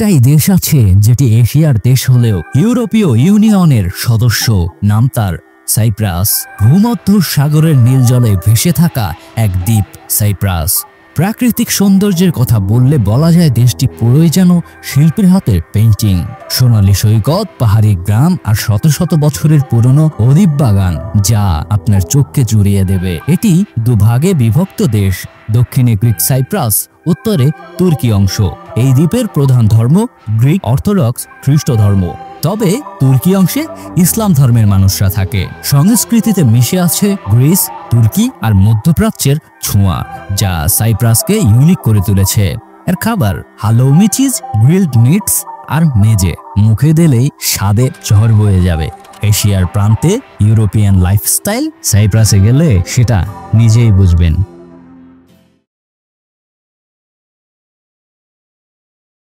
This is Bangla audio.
একটাই দেশ আছে যেটি এশিয়ার দেশ হলেও ইউরোপীয় ইউনিয়নের সদস্য, নাম তার সাইপ্রাস। ভূমধ্য সাগরের নীল জলে ভেসে থাকা এক দ্বীপ সাইপ্রাস। প্রাকৃতিক সৌন্দর্যের কথা বললে বলা যায় দেশটি পুরোই যেন শিল্পীর হাতের পেইন্টিং। সোনালী সৈকত, পাহাড়ি গ্রাম আর শত শত বছরের পুরনো অলিভ বাগান যা আপনার চোখকে জুড়িয়ে দেবে। এটি দুভাগে বিভক্ত দেশ, দক্ষিণে গ্রিক সাইপ্রাস, উত্তরে তুর্কি অংশ। এই দ্বীপের প্রধান ধর্ম গ্রিক অর্থোডক্স খ্রিস্ট ধর্ম, তবে তুর্কি অংশে ইসলাম ধর্মের মানুষরা থাকে। সংস্কৃতিতে মিশে আছে গ্রিস, তুর্কি আর মধ্যপ্রাচ্যের ছোঁয়া, যা সাইপ্রাসকে ইউনিক করে তুলেছে। এর খাবার হালৌমি চিজ, গ্রিলড মিটস আর মেজে, মুখে দিলেই স্বাদে ঝড় বয়ে যাবে। এশিয়ার প্রান্তে ইউরোপিয়ান লাইফস্টাইল, সাইপ্রাসে গেলে সেটা নিজেই বুঝবেন।